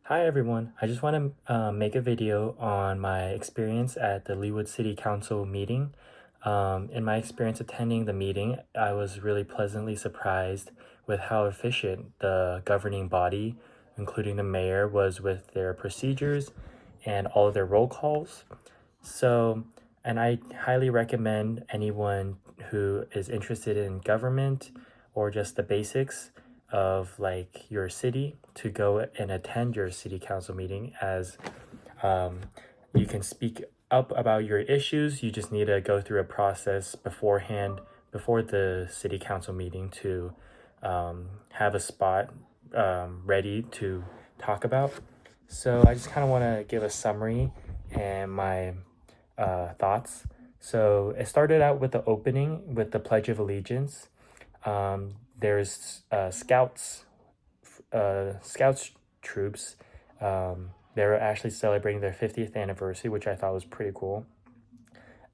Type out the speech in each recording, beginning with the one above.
Hi everyone, I just want to make a video on my experience at the Leawood City Council meeting. In my experience attending the meeting, I was really pleasantly surprised with how efficient the governing body, including the mayor, was with their procedures and all of their roll calls. So, and I highly recommend anyone who is interested in government or just the basics of like your city to go and attend your city council meeting, as um, you can speak up about your issues. You just need to go through a process beforehand, before the city council meeting, to have a spot ready to talk about. So I just kind of want to give a summary and my thoughts. So it started out with the opening with the Pledge of Allegiance. There's scouts troops. They were actually celebrating their 50th anniversary, which I thought was pretty cool.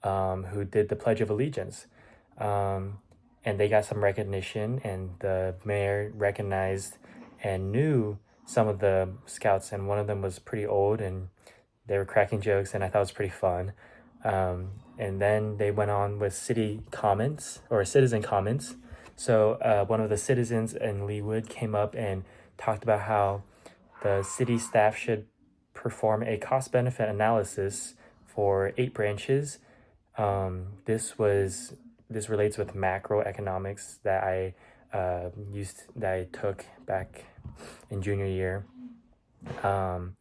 Who did the Pledge of Allegiance, and they got some recognition. And the mayor recognized and knew some of the scouts, and one of them was pretty old, and they were cracking jokes, and I thought it was pretty fun. And then they went on with city comments or citizen comments. So one of the citizens in Leawood came up and talked about how the city staff should perform a cost benefit analysis for 8 branches. This relates with macroeconomics that I took back in junior year. And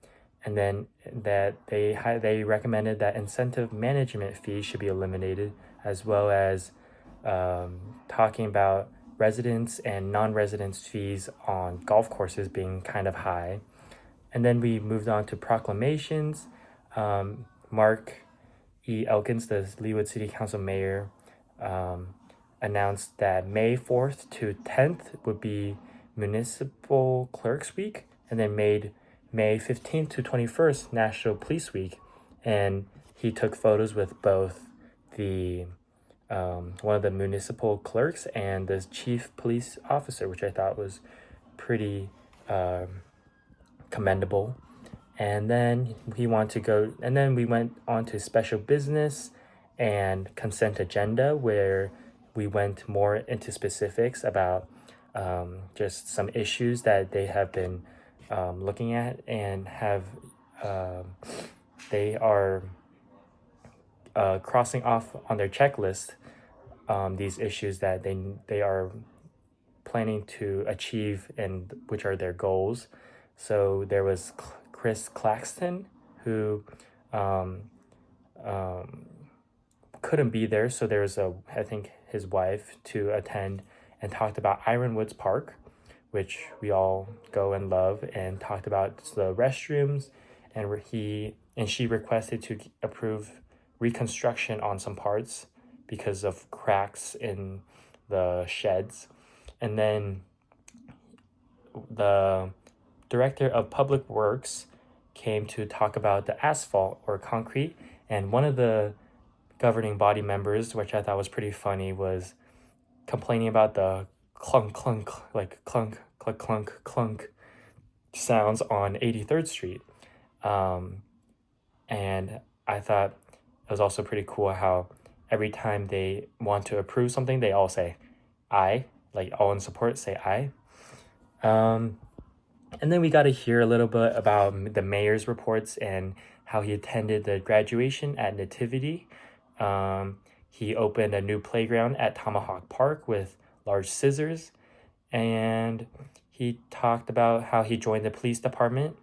then that they recommended that incentive management fees should be eliminated, as well as talking about residents and non-residents fees on golf courses being kind of high. And then we moved on to proclamations. Mark E. Elkins, the Leawood City Council mayor, announced that May 4th to 10th would be Municipal Clerks Week, and then made May 15th to 21st National Police Week. And he took photos with both the one of the municipal clerks and the chief police officer, which I thought was pretty commendable. And then we went on to special business and consent agenda, where we went more into specifics about just some issues that they have been looking at, and have they are crossing off on their checklist these issues that they are planning to achieve, and which are their goals. So there was Chris Claxton, who couldn't be there, so there was I think his wife to attend, and talked about Ironwoods Park, which we all go and love, and talked about the restrooms, and she requested to approve reconstruction on some parts because of cracks in the sheds. And then the director of public works came to talk about the asphalt or concrete, and one of the governing body members, which I thought was pretty funny, was complaining about the clunk clunk, like clunk clunk clunk clunk sounds on 83rd Street. And I thought it was also pretty cool how every time they want to approve something, they all say "I," like all in support say "I." And then we got to hear a little bit about the mayor's reports and how he attended the graduation at Nativity. He opened a new playground at Tomahawk Park with large scissors. And he talked about how he joined the police department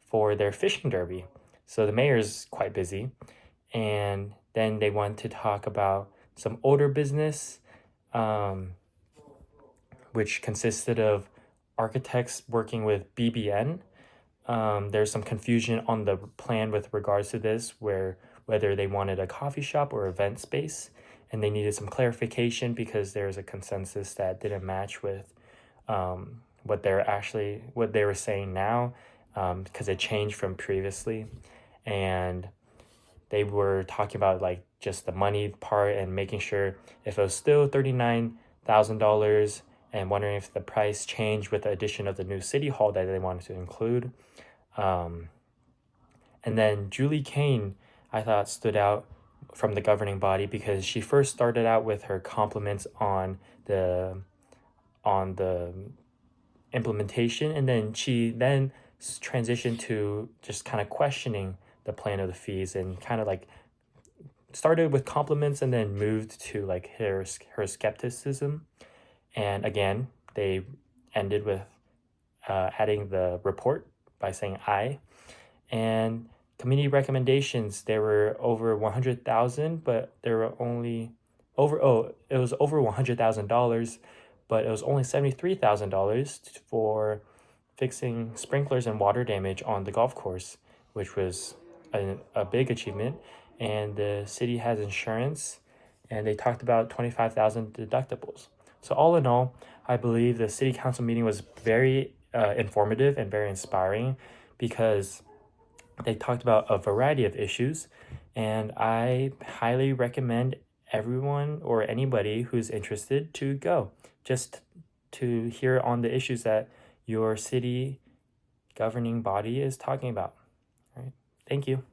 for their fishing derby. So the mayor's quite busy. And then they want to talk about some older business, which consisted of architects working with BBN. There's some confusion on the plan with regards to this, whether they wanted a coffee shop or event space, and they needed some clarification because there's a consensus that didn't match with what they were saying now, because it changed from previously. And they were talking about like just the money part and making sure if it was still $39,000, and wondering if the price changed with the addition of the new city hall that they wanted to include. And then Julie Kane, I thought, stood out from the governing body because she first started out with her compliments on the implementation, and then she then transitioned to just kind of questioning the plan of the fees, and kind of like started with compliments and then moved to like her skepticism. And again, they ended with adding the report by saying aye. And committee recommendations, there were over 100,000, but there were only it was over $100,000, but it was only $73,000 for fixing sprinklers and water damage on the golf course, which was a big achievement. And the city has insurance, and they talked about 25,000 deductibles. So all in all, I believe the city council meeting was very informative and very inspiring because they talked about a variety of issues, and I highly recommend everyone or anybody who's interested to go just to hear on the issues that your city governing body is talking about. All right. Thank you.